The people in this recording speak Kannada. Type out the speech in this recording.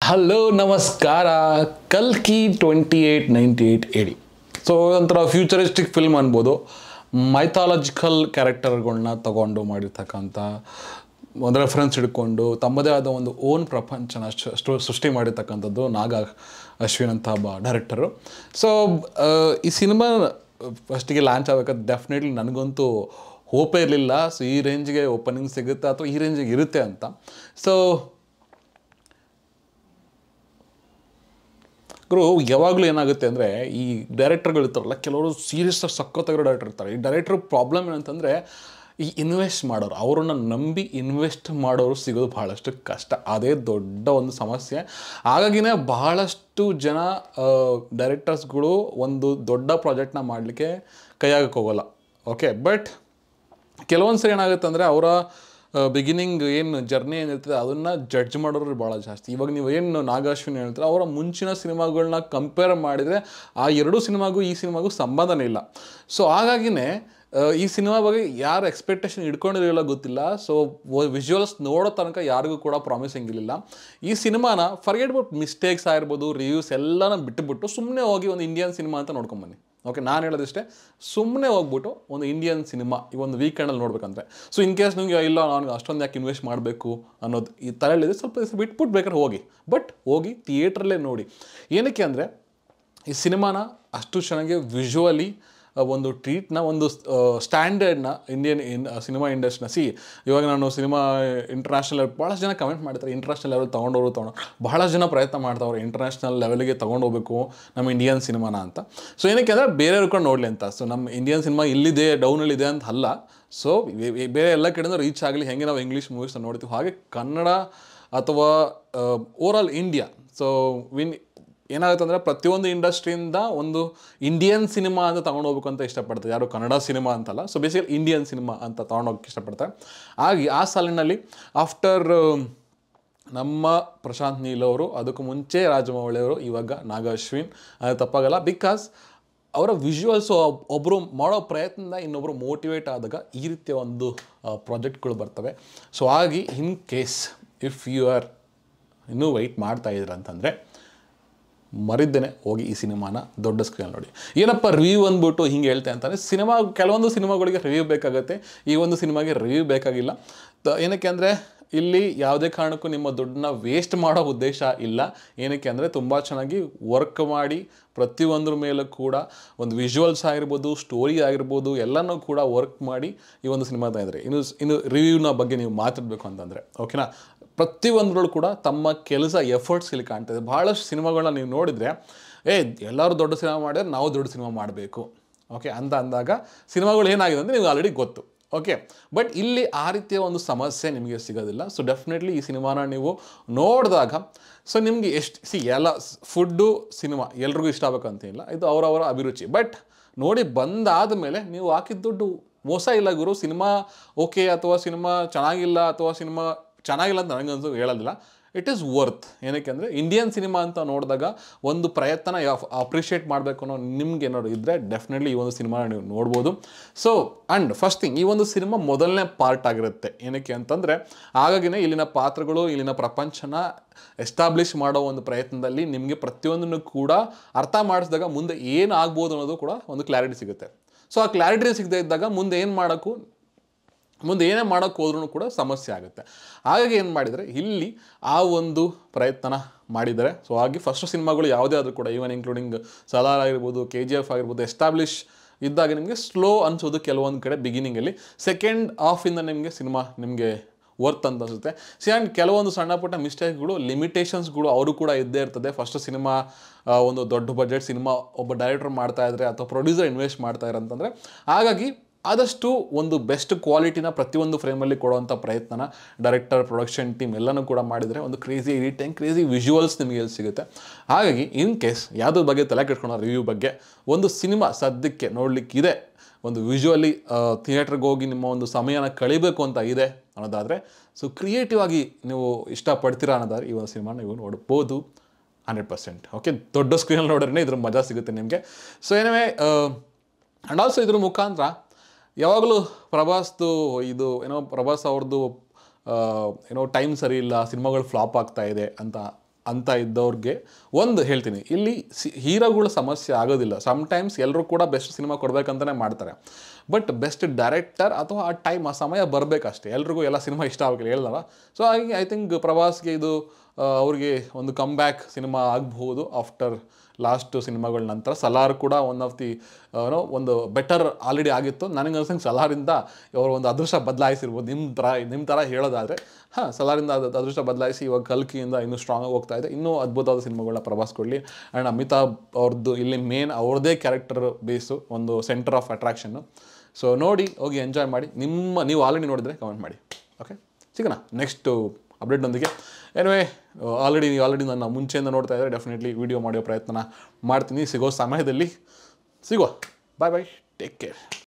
ಹಲೋ ನಮಸ್ಕಾರ. ಕಲ್ಕಿ 2898 AD. ಸೊ ಒಂಥರ ಫ್ಯೂಚರಿಸ್ಟಿಕ್ ಫಿಲ್ಮ್ ಅನ್ಬೋದು. ಮೈಥಾಲಜಿಕಲ್ ಕ್ಯಾರೆಕ್ಟರ್ಗಳನ್ನ ತಗೊಂಡು ಮಾಡಿರ್ತಕ್ಕಂಥ ಒಂದು ರೆಫರೆನ್ಸ್ ಹಿಡ್ಕೊಂಡು ತಮ್ಮದೇ ಆದ ಒಂದು ಓನ್ ಪ್ರಪಂಚನ ಸೃಷ್ಟಿ ಮಾಡಿರ್ತಕ್ಕಂಥದ್ದು ನಾಗ ಅಶ್ವಿನ್ ಅಂತ ಒಬ್ಬ ಡೈರೆಕ್ಟರು. ಸೊ ಈ ಸಿನಿಮಾ ಫಸ್ಟಿಗೆ ಲಾಂಚ್ ಆಗಬೇಕಾದ್ರೆ ಡೆಫಿನೆಟ್ಲಿ ನನಗಂತೂ ಹೋಪೇ ಇರಲಿಲ್ಲ. ಸೊ ಈ ರೇಂಜ್ಗೆ ಓಪನಿಂಗ್ ಸಿಗುತ್ತೆ ಅಥವಾ ಈ ರೇಂಜಿಗೆ ಇರುತ್ತೆ ಅಂತ. ಸೊ ಗುರು ಯಾವಾಗಲೂ ಏನಾಗುತ್ತೆ ಅಂದರೆ ಈ ಡೈರೆಕ್ಟರ್ಗಳು ಇರ್ತಾರಲ್ಲ, ಕೆಲವರು ಸೀರಿಯಸ್ಸಾಗಿ ಸಖತ್ತಾಗಿರೋ ಡೈರೆಕ್ಟರ್ ಇರ್ತಾರೆ. ಈ ಡೈರೆಕ್ಟರ್ ಪ್ರಾಬ್ಲಮ್ ಏನಂತಂದರೆ ಈ ಇನ್ವೆಸ್ಟ್ ಮಾಡೋರು, ಅವರನ್ನು ನಂಬಿ ಇನ್ವೆಸ್ಟ್ ಮಾಡೋರು ಸಿಗೋದು ಬಹಳಷ್ಟು ಕಷ್ಟ. ಅದೇ ದೊಡ್ಡ ಒಂದು ಸಮಸ್ಯೆ. ಹಾಗಾಗಿನೇ ಬಹಳಷ್ಟು ಜನ ಡೈರೆಕ್ಟರ್ಸ್ಗಳು ಒಂದು ದೊಡ್ಡ ಪ್ರಾಜೆಕ್ಟ್ನ ಮಾಡಲಿಕ್ಕೆ ಕೈ ಹಾಕಕ್ಕೆ ಹೋಗೋಲ್ಲ. ಓಕೆ, ಬಟ್ ಕೆಲವೊಂದು ಸರಿ ಏನಾಗುತ್ತೆ ಅಂದರೆ ಅವರ ಬಿಗಿನಿಂಗ್ ಏನು ಜರ್ನಿ ಏನಿರ್ತದೆ ಅದನ್ನು ಜಡ್ಜ್ ಮಾಡೋರು ಭಾಳ ಜಾಸ್ತಿ. ಇವಾಗ ನೀವು ಏನು ನಾಗ ಅಶ್ವಿನ್ ಹೇಳ್ತಾರೆ, ಅವರ ಮುಂಚಿನ ಸಿನಿಮಾಗಳನ್ನ ಕಂಪೇರ್ ಮಾಡಿದರೆ ಆ ಎರಡೂ ಸಿನಿಮಾಗೂ ಈ ಸಿನಿಮಾಗೂ ಸಂಬಂಧನೇ ಇಲ್ಲ. ಸೊ ಹಾಗಾಗಿನೇ ಈ ಸಿನಿಮಾ ಬಗ್ಗೆ ಯಾರು ಎಕ್ಸ್ಪೆಕ್ಟೇಷನ್ ಇಟ್ಕೊಂಡಿರಲಿಲ್ಲ ಗೊತ್ತಿಲ್ಲ. ಸೊ ವಿಜುವಲ್ಸ್ ನೋಡೋ ತನಕ ಯಾರಿಗೂ ಕೂಡ ಪ್ರಾಮಿಸಿಂಗ್ ಇರಲಿಲ್ಲ. ಈ ಸಿನಿಮಾನ ಫರ್ಗೆಟ್ ಅಬೌಟ್ ಮಿಸ್ಟೇಕ್ಸ್ ಆಗಿರ್ಬೋದು, ರಿವ್ಯೂಸ್ ಎಲ್ಲನ ಬಿಟ್ಟುಬಿಟ್ಟು ಸುಮ್ಮನೆ ಹೋಗಿ ಒಂದು ಇಂಡಿಯನ್ ಸಿನಿಮಾ ಅಂತ ನೋಡ್ಕೊಂಬನ್ನಿ. ಓಕೆ, ನಾನು ಹೇಳೋದಿಷ್ಟೇ, ಸುಮ್ಮನೆ ಹೋಗ್ಬಿಟ್ಟು ಒಂದು ಇಂಡಿಯನ್ ಸಿನಿಮಾ ಈ ಒಂದು ವೀಕೆಂಡಲ್ಲಿ ನೋಡ್ಬೇಕಂದ್ರೆ. ಸೊ ಇನ್ ಕೇಸ್ ನಿಮಗೆ ಇಲ್ಲ ನನಗೆ ಅಷ್ಟೊಂದು ಯಾಕೆ ಇನ್ವೆಸ್ಟ್ ಮಾಡಬೇಕು ಅನ್ನೋದು ಈ ತಲೆಯಲ್ಲಿದೆ, ಸ್ವಲ್ಪ ಬಿಟ್ಬಿಟ್ಟು ಬೇಕಾದ್ರೆ ಹೋಗಿ, ಬಟ್ ಹೋಗಿ ಥಿಯೇಟ್ರಲ್ಲೇ ನೋಡಿ. ಏನಕ್ಕೆ ಅಂದರೆ ಈ ಸಿನಿಮಾನ ಅಷ್ಟು ಚೆನ್ನಾಗಿ ವಿಜುವಲಿ ಒಂದು ಟ್ರೀಟ್ನ, ಒಂದು ಸ್ಟ್ಯಾಂಡರ್ಡ್ನ ಇಂಡಿಯನ್ ಸಿನಿಮಾ ಇಂಡಸ್ಟ್ರಿನ ಇವಾಗ ನಾನು ಸಿನಿಮಾ ಇಂಟರ್ನ್ಯಾಷನಲ್ ಲೆವೆಲ್ ಭಾಳಷ್ಟು ಜನ ಕಮೆಂಟ್ ಮಾಡ್ತಾರೆ, ಇಂಟರ್ನ್ಯಾಷನಲ್ ಲೆವೆಲ್ ತೊಗೊಂಡು ಬಹಳ ಜನ ಪ್ರಯತ್ನ ಮಾಡ್ತಾವ್ರೆ ಇಂಟರ್ನ್ಯಾಷನಲ್ ಲೆವೆಲ್ಗೆ ತೊಗೊಂಡೋಗ್ಬೇಕು ನಮ್ಮ ಇಂಡಿಯನ್ ಸಿನಿಮಾನ ಅಂತ. ಸೊ ಏನಕ್ಕೆ ಅಂದರೆ ಬೇರೆಯವ್ರು ಕೂಡ ನೋಡಲಿ ಅಂತ. ಸೊ ನಮ್ಮ ಇಂಡಿಯನ್ ಸಿನಿಮಾ ಇಲ್ಲಿದೆ, ಡೌನಲ್ಲಿದೆ ಅಂತ ಅಲ್ಲ. ಸೊ ಬೇರೆ ಎಲ್ಲ ಕಡೆಯಿಂದ ರೀಚ್ ಆಗಲಿ, ಹೆಂಗೆ ನಾವು ಇಂಗ್ಲೀಷ್ ಮೂವೀಸ್ನ ನೋಡ್ತೀವಿ ಹಾಗೆ ಕನ್ನಡ ಅಥವಾ ಓವರಾಲ್ ಇಂಡಿಯಾ. ಸೊ ಏನಾಗುತ್ತೆ ಅಂದರೆ ಪ್ರತಿಯೊಂದು ಇಂಡಸ್ಟ್ರಿಯಿಂದ ಒಂದು ಇಂಡಿಯನ್ ಸಿನಿಮಾ ಅಂತ ತೊಗೊಂಡು ಹೋಗ್ಬೇಕು ಅಂತ ಇಷ್ಟಪಡ್ತಾರೆ, ಯಾರು ಕನ್ನಡ ಸಿನಿಮಾ ಅಂತಲ್ಲ. ಸೊ ಬೇಸಿಕಲಿ ಇಂಡಿಯನ್ ಸಿನಿಮಾ ಅಂತ ತೊಗೊಂಡೋಗಕ್ಕೆ ಇಷ್ಟಪಡ್ತಾರೆ. ಹಾಗೆ ಆ ಸಾಲಿನಲ್ಲಿ ಆಫ್ಟರ್ ನಮ್ಮ ಪ್ರಶಾಂತ್ ನೀಲ್ ಅವರು, ಅದಕ್ಕೂ ಮುಂಚೆ ರಾಜಮೌಳಿ ಅವರು, ಇವಾಗ ನಾಗ ಅಶ್ವಿನ್, ಅದು ತಪ್ಪಾಗಲ್ಲ. ಬಿಕಾಸ್ ಅವರ ವಿಜುವಲ್ಸು ಒಬ್ಬರು ಮಾಡೋ ಪ್ರಯತ್ನದಿಂದ ಇನ್ನೊಬ್ಬರು ಮೋಟಿವೇಟ್ ಆದಾಗ ಈ ರೀತಿಯ ಒಂದು ಪ್ರಾಜೆಕ್ಟ್ಗಳು ಬರ್ತವೆ. ಸೊ ಹಾಗೆ in case if you are ಇನ್ನೂ ವೆಯ್ಟ್ ಮಾಡ್ತಾ ಇದ್ದೀರ ಅಂತಂದರೆ ಮರಿದ್ದೇನೆ ಹೋಗಿ ಈ ಸಿನಿಮಾನ ದೊಡ್ಡ ಸ್ಕ್ರೀನ್ ನೋಡಿ. ಏನಪ್ಪ ರಿವ್ಯೂ ಅಂದ್ಬಿಟ್ಟು ಹಿಂಗೆ ಹೇಳ್ತೆ ಅಂತಂದರೆ, ಕೆಲವೊಂದು ಸಿನಿಮಾಗಳಿಗೆ ರಿವ್ಯೂ ಬೇಕಾಗುತ್ತೆ, ಈ ಒಂದು ಸಿನಿಮಾಗೆ ರಿವ್ಯೂ ಬೇಕಾಗಿಲ್ಲ. ಏನಕ್ಕೆ ಅಂದರೆ ಇಲ್ಲಿ ಯಾವುದೇ ಕಾರಣಕ್ಕೂ ನಿಮ್ಮ ದುಡ್ಡನ್ನ ವೇಸ್ಟ್ ಮಾಡೋ ಉದ್ದೇಶ ಇಲ್ಲ. ಏನಕ್ಕೆ ಅಂದರೆ ತುಂಬ ಚೆನ್ನಾಗಿ ವರ್ಕ್ ಮಾಡಿ ಪ್ರತಿಯೊಂದ್ರ ಮೇಲೂ ಕೂಡ ಒಂದು ವಿಜುವಲ್ಸ್ ಆಗಿರ್ಬೋದು, ಸ್ಟೋರಿ ಆಗಿರ್ಬೋದು, ಎಲ್ಲನೂ ಕೂಡ ವರ್ಕ್ ಮಾಡಿ ಈ ಒಂದು ಸಿನಿಮಾದ ಇದ್ದಾರೆ. ಇನ್ನು ರಿವ್ಯೂನ ಬಗ್ಗೆ ನೀವು ಮಾತಾಡಬೇಕು ಅಂತಂದರೆ ಓಕೆನಾ, ಪ್ರತಿಯೊಂದರಲ್ಲೂ ಕೂಡ ತಮ್ಮ ಕೆಲಸ ಎಫರ್ಟ್ಸ್ ಇಲ್ಲಿ ಕಾಣ್ತಾಯಿದೆ. ಭಾಳಷ್ಟು ಸಿನಿಮಾಗಳನ್ನ ನೀವು ನೋಡಿದರೆ ಎಲ್ಲರೂ ದೊಡ್ಡ ಸಿನಿಮಾ ಮಾಡಿದ್ರೆ ನಾವು ದೊಡ್ಡ ಸಿನಿಮಾ ಮಾಡಬೇಕು ಓಕೆ ಅಂತ ಅಂದಾಗ ಸಿನಿಮಾಗಳು ಏನಾಗಿದೆ ಅಂದರೆ ನೀವು ಆಲ್ರೆಡಿ ಗೊತ್ತು. ಓಕೆ, ಬಟ್ ಇಲ್ಲಿ ಆ ರೀತಿಯ ಒಂದು ಸಮಸ್ಯೆ ನಿಮಗೆ ಸಿಗೋದಿಲ್ಲ. ಸೊ ಡೆಫಿನೆಟ್ಲಿ ಈ ಸಿನಿಮಾನ ನೀವು ನೋಡಿದಾಗ ಸೊ ನಿಮಗೆ ಎಲ್ಲ ಫುಡ್ಡು ಸಿನಿಮಾ ಎಲ್ರಿಗೂ ಇಷ್ಟ ಆಗಬೇಕಂತೇನಿಲ್ಲ, ಇದು ಅವರವರ ಅಭಿರುಚಿ. ಬಟ್ ನೋಡಿ ಬಂದಾದ ಮೇಲೆ ನೀವು ಹಾಕಿದ ದುಡ್ಡು ಮೋಸ ಇಲ್ಲ ಗುರು. ಸಿನಿಮಾ ಓಕೆ ಅಥವಾ ಸಿನಿಮಾ ಚೆನ್ನಾಗಿಲ್ಲ ಅಥವಾ ಸಿನಿಮಾ ಚೆನ್ನಾಗಿಲ್ಲ ಅಂತ ನನಗಂತೂ ಹೇಳೋದಿಲ್ಲ. It is worth. ಏನಕ್ಕೆ ಅಂದರೆ ಇಂಡಿಯನ್ ಸಿನಿಮಾ ಅಂತ ನೋಡಿದಾಗ ಒಂದು ಪ್ರಯತ್ನ ಅಪ್ರಿಷಿಯೇಟ್ ಮಾಡಬೇಕು ಅನ್ನೋ ನಿಮ್ಗೆ ಏನಾದ್ರು ಇದ್ದರೆ ಡೆಫಿನೆಟ್ಲಿ ಈ ಒಂದು ಸಿನಿಮಾನ ನೀವು ನೋಡ್ಬೋದು. ಸೊ ಆ್ಯಂಡ್ ಫಸ್ಟ್ ಥಿಂಗ್, ಈ ಒಂದು ಸಿನಿಮಾ ಮೊದಲನೇ ಪಾರ್ಟ್ ಆಗಿರುತ್ತೆ. ಏನಕ್ಕೆ ಅಂತಂದರೆ ಹಾಗಾಗಿನೇ ಇಲ್ಲಿನ ಪಾತ್ರಗಳು, ಇಲ್ಲಿನ ಪ್ರಪಂಚನ ಎಸ್ಟಾಬ್ಲಿಷ್ ಮಾಡೋ ಒಂದು ಪ್ರಯತ್ನದಲ್ಲಿ ನಿಮಗೆ ಪ್ರತಿಯೊಂದನ್ನು ಕೂಡ ಅರ್ಥ ಮಾಡಿಸಿದಾಗ ಮುಂದೆ ಏನು ಆಗ್ಬೋದು ಅನ್ನೋದು ಕೂಡ ಒಂದು ಕ್ಲಾರಿಟಿ ಸಿಗುತ್ತೆ. ಸೊ ಆ ಕ್ಲಾರಿಟಿ ಸಿಗದೇ ಇದ್ದಾಗ ಮುಂದೆ ಏನೇ ಮಾಡೋಕ್ಕೆ ಹೋದ್ರೂ ಕೂಡ ಸಮಸ್ಯೆ ಆಗುತ್ತೆ. ಹಾಗಾಗಿ ಏನು ಮಾಡಿದರೆ ಇಲ್ಲಿ ಆ ಒಂದು ಪ್ರಯತ್ನ ಮಾಡಿದ್ದಾರೆ. ಸೊ ಹಾಗೆ ಫಸ್ಟ್ ಸಿನಿಮಾಗಳು ಯಾವುದೇ ಆದರೂ ಕೂಡ ಈವನ್ ಇನ್ಕ್ಲೂಡಿಂಗ್ ಸಲಾರ್ ಆಗಿರ್ಬೋದು, KGF ಆಗಿರ್ಬೋದು, ಎಸ್ಟಾಬ್ಲಿಷ್ ಇದ್ದಾಗ ನಿಮಗೆ ಸ್ಲೋ ಅನಿಸೋದು ಕೆಲವೊಂದು ಕಡೆ ಬಿಗಿನಿಂಗಲ್ಲಿ. ಸೆಕೆಂಡ್ ಹಾಫಿಂದ ನಿಮಗೆ ನಿಮಗೆ ವರ್ತ್ ಅಂತ ಅನಿಸುತ್ತೆ. ಆ್ಯಂಡ್ ಕೆಲವೊಂದು ಸಣ್ಣ ಪುಟ್ಟ ಮಿಸ್ಟೇಕ್ಗಳು, ಲಿಮಿಟೇಷನ್ಸ್ಗಳು ಅವರು ಕೂಡ ಇದ್ದೇ ಇರ್ತದೆ. ಫಸ್ಟ್ ಸಿನಿಮಾ ಒಂದು ದೊಡ್ಡ ಬಜೆಟ್ ಸಿನಿಮಾ ಒಬ್ಬ ಡೈರೆಕ್ಟರ್ ಮಾಡ್ತಾಯಿದ್ರೆ ಅಥವಾ ಪ್ರೊಡ್ಯೂಸರ್ ಇನ್ವೆಸ್ಟ್ ಮಾಡ್ತಾಯಿದ್ರೆ ಅಂತಂದರೆ, ಹಾಗಾಗಿ ಆದಷ್ಟು ಒಂದು ಬೆಸ್ಟ್ ಕ್ವಾಲಿಟಿನ ಪ್ರತಿಯೊಂದು ಫ್ರೇಮಲ್ಲಿ ಕೊಡುವಂಥ ಪ್ರಯತ್ನನ ಡೈರೆಕ್ಟರ್, ಪ್ರೊಡಕ್ಷನ್ ಟೀಮ್ ಎಲ್ಲನೂ ಕೂಡ ಮಾಡಿದರೆ ಒಂದು ಕ್ರೇಜಿ ಎಡಿಟಿಂಗ್, ಕ್ರೇಜಿ ವಿಜುವಲ್ಸ್ ನಿಮಗೆ ಎಲ್ಲಿ ಸಿಗುತ್ತೆ. ಹಾಗಾಗಿ ಇನ್ ಕೇಸ್ ಯಾವುದ್ರ ಬಗ್ಗೆ ತಲೆ ಕೆಡ್ಕೊಳ್ಳೋ ರಿವ್ಯೂ ಬಗ್ಗೆ, ಒಂದು ಸಿನಿಮಾ ಸದ್ಯಕ್ಕೆ ನೋಡಲಿಕ್ಕಿದೆ, ಒಂದು ವಿಜುವಲಿ ಥಿಯೇಟ್ರಿಗೆ ಹೋಗಿ ನಿಮ್ಮ ಒಂದು ಸಮಯನ ಕಳಿಬೇಕು ಅಂತ ಇದೆ ಅನ್ನೋದಾದರೆ, ಸೊ ಕ್ರಿಯೇಟಿವ್ ಆಗಿ ನೀವು ಇಷ್ಟಪಡ್ತೀರಾ ಅನ್ನೋದಾದ್ರೆ ಈ ಒಂದು ಸಿನಿಮಾ ನೀವು ನೋಡ್ಬೋದು 100%. ಓಕೆ, ದೊಡ್ಡ ಸ್ಕ್ರೀನಲ್ಲಿ ನೋಡಿದ್ರೆ ಇದ್ರ ಮಜಾ ಸಿಗುತ್ತೆ ನಿಮಗೆ. ಸೊ ಏನೇ ಆ್ಯಂಡ್ ಆಲ್ಸೋ ಇದ್ರ ಮುಖಾಂತರ ಯಾವಾಗಲೂ ಪ್ರಭಾಸ್ ಅವ್ರದ್ದು ಟೈಮ್ ಸರಿ ಇಲ್ಲ, ಸಿನಿಮಾಗಳು ಫ್ಲಾಪ್ ಆಗ್ತಾ ಇದೆ ಅಂತ ಅಂತ ಇದ್ದವ್ರಿಗೆ ಒಂದು ಹೇಳ್ತೀನಿ, ಇಲ್ಲಿ ಹೀರೋಗಳ ಸಮಸ್ಯೆ ಆಗೋದಿಲ್ಲ. ಸಮ್ಟೈಮ್ಸ್ ಎಲ್ಲರೂ ಕೂಡ ಬೆಸ್ಟ್ ಸಿನಿಮಾ ಕೊಡಬೇಕಂತಲೇ ಮಾಡ್ತಾರೆ. ಬಟ್ ಬೆಸ್ಟ್ ಡೈರೆಕ್ಟರ್ ಅಥವಾ ಆ ಸಮಯ ಬರಬೇಕಷ್ಟೇ. ಎಲ್ರಿಗೂ ಎಲ್ಲ ಸಿನಿಮಾ ಇಷ್ಟ ಆಗಬೇಕಿಲ್ಲ ಹೇಳಲ್ಲ. ಸೊ ಹಾಗಾಗಿ ಐ ಥಿಂಕ್ ಪ್ರಭಾಸ್ಗೆ ಇದು ಅವ್ರಿಗೆ ಒಂದು ಕಮ್ ಬ್ಯಾಕ್ ಸಿನಿಮಾ ಆಗಬಹುದು ಆಫ್ಟರ್ ಲಾಸ್ಟ್ ಸಿನಿಮಾಗಳ ನಂತರ. ಸಲಾರ್ ಕೂಡ ಒನ್ ಆಫ್ ದಿ ಒಂದು ಬೆಟರ್ ಆಲ್ರೆಡಿ ಆಗಿತ್ತು. ನನಗೆ ಅನ್ಸಂಗೆ ಸಲಾರಿಂದ ಅವರು ಒಂದು ಅದೃಷ್ಟ ಬದಲಾಯಿಸಿರ್ಬೋದು. ನಿಮ್ಮ ಥರ ಹೇಳೋದಾದರೆ ಸಲಾರಿಂದ ಅದೃಷ್ಟ ಬದಲಾಯಿಸಿ ಇವಾಗ ಕಲ್ಕಿಯಿಂದ ಇನ್ನೂ ಸ್ಟ್ರಾಂಗಾಗಿ ಹೋಗ್ತಾ ಇದೆ. ಇನ್ನೂ ಅದ್ಭುತವಾದ ಸಿನಿಮಾಗಳನ್ನ ಪ್ರಭಾಸ್ ಕೊಡಲಿ. ಆ್ಯಂಡ್ ಅಮಿತಾಬ್ ಅವ್ರದ್ದು ಇಲ್ಲಿ ಮೇನ್ ಅವ್ರದ್ದೇ ಕ್ಯಾರೆಕ್ಟರ್ ಬೇಸು, ಒಂದು ಸೆಂಟರ್ ಆಫ್ ಅಟ್ರಾಕ್ಷನ್ನು. ಸೊ ನೋಡಿ, ಹೋಗಿ ಎಂಜಾಯ್ ಮಾಡಿ. ನೀವು ಆಲ್ರೆಡಿ ನೋಡಿದರೆ ಕಮೆಂಟ್ ಮಾಡಿ. ಓಕೆ, ಸಿಗೋಣ ನೆಕ್ಸ್ಟು ಅಪ್ಡೇಟ್ನೊಂದಿಗೆ. ಎನಿವೇ, ಆಲ್ರೆಡಿ ನನ್ನ ಮುಂಚೆಯಿಂದ ನೋಡ್ತಾ ಇದ್ದರೆ ಡೆಫಿನೆಟ್ಲಿ ವೀಡಿಯೋ ಮಾಡೋ ಪ್ರಯತ್ನ ಮಾಡ್ತೀನಿ. ಸಿಗೋ ಸಮಯದಲ್ಲಿ ಸಿಗುವ. ಬಾಯ್ ಬಾಯ್, ಟೇಕ್ ಕೇರ್.